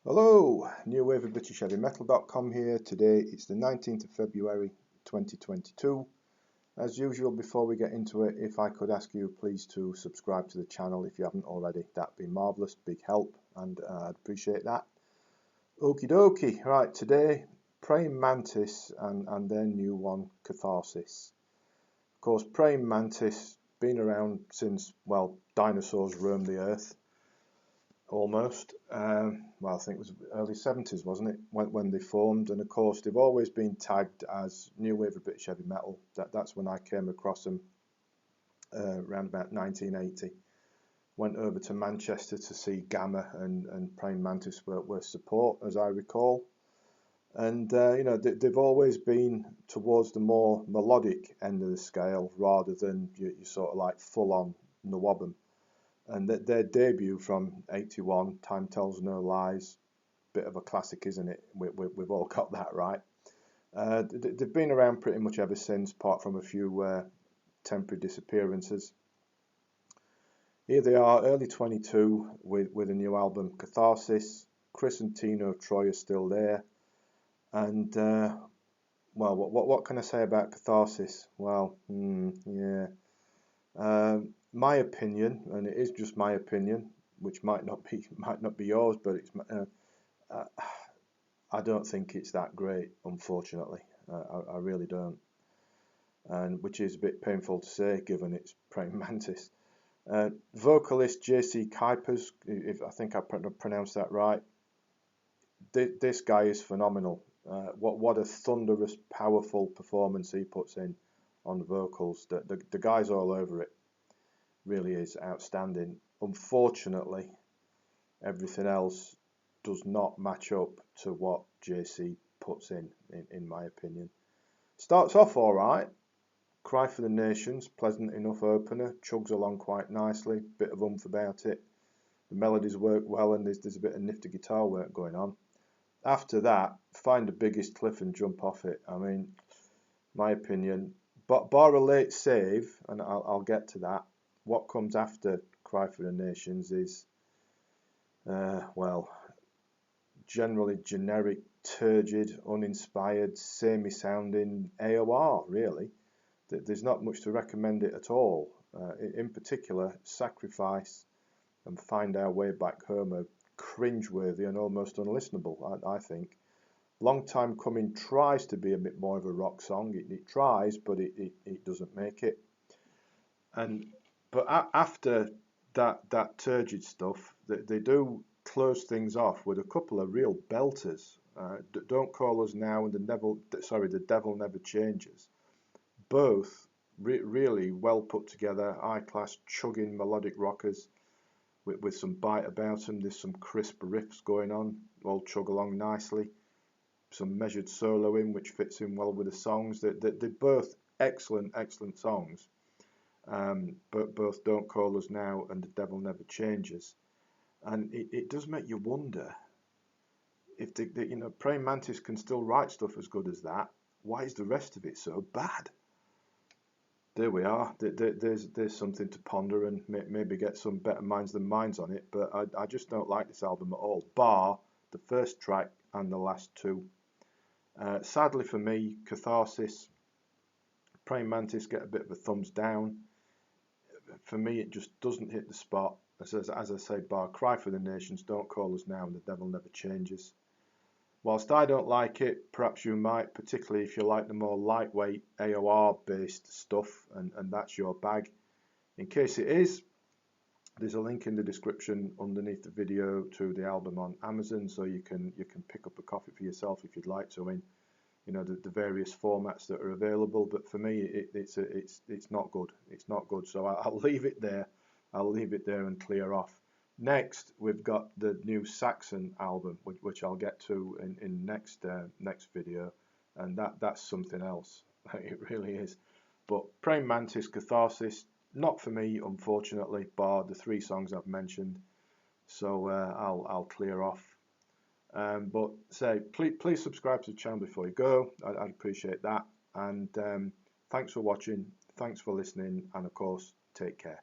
Hello, New Wave of British Heavy Metal.com here. Today it's the 19th of February 2022. As usual, before we get into it, if I could ask you please to subscribe to the channel if you haven't already, that'd be marvellous, big help, and I'd appreciate that. Okie dokie, right, today Praying Mantis and their new one, Katharsis. Of course, Praying Mantis, been around since, well, dinosaurs roamed the earth. Almost. Well, I think it was early 70s, wasn't it, when they formed? And of course, they've always been tagged as New Wave of British Heavy Metal. That's when I came across them around about 1980. Went over to Manchester to see Gamma and Praying Mantis were support, as I recall. And they've always been towards the more melodic end of the scale rather than you sort of like full-on Nawabum. And their debut from '81, Time Tells No Lies, bit of a classic, isn't it? We've all got that right. They've been around pretty much ever since, apart from a few temporary disappearances. Here they are, early 22, with a new album, Katharsis. Chris and Tino Troy are still there. And, well, what can I say about Katharsis? Well, yeah. My opinion, and it is just my opinion, which might not be yours, but it's I don't think it's that great, unfortunately. I really don't, and which is a bit painful to say given it's Praying Mantis. Vocalist J.C. Kuipers, if I think I pronounced that right, this guy is phenomenal. What a thunderous, powerful performance he puts in on the vocals. The guy's all over it. Really is outstanding. Unfortunately, everything else does not match up to what JC puts in my opinion. Starts off all right. Cry for the Nations, pleasant enough opener, chugs along quite nicely, bit of oomph about it. The melodies work well and there's a bit of nifty guitar work going on. After that, find the biggest cliff and jump off it. I mean, my opinion, but bar a late save, and I'll get to that. What comes after Cry for the Nations is, well, generally generic, turgid, uninspired, samey-sounding AOR, really. There's not much to recommend it at all. In particular, Sacrifice and Find Our Way Back Home are cringeworthy and almost unlistenable, I think. Long Time Coming tries to be a bit more of a rock song. It tries, but it doesn't make it. But after that turgid stuff, they do close things off with a couple of real belters. Don't Call Us Now and The Devil Never Changes. Both really well put together, high-class chugging melodic rockers with some bite about them. There's some crisp riffs going on, all chug along nicely. Some measured soloing which fits in well with the songs. They're both excellent songs. But both Don't Call Us Now and The Devil Never Changes, and it does make you wonder if Praying Mantis can still write stuff as good as that. Why is the rest of it so bad? There we are. There's something to ponder and maybe get some better minds than minds on it. But I just don't like this album at all, bar the first track and the last two. Sadly for me, Katharsis, Praying Mantis get a bit of a thumbs down. For me, it just doesn't hit the spot. As I say, bar Cry for the Nations, Don't Call Us Now, and The Devil Never Changes. Whilst I don't like it, perhaps you might, particularly if you like the more lightweight AOR-based stuff, and that's your bag. In case it is, there's a link in the description underneath the video to the album on Amazon, so you can pick up a copy for yourself if you'd like to. In the various formats that are available, but for me it's not good. It's not good, so I'll leave it there. I'll leave it there and clear off. Next, we've got the new Saxon album, which I'll get to in next video, and that's something else. It really is. But Praying Mantis, Katharsis, not for me, unfortunately, bar the three songs I've mentioned. So I'll clear off. But say, please subscribe to the channel before you go. I'd appreciate that. And thanks for watching. Thanks for listening. And of course, take care.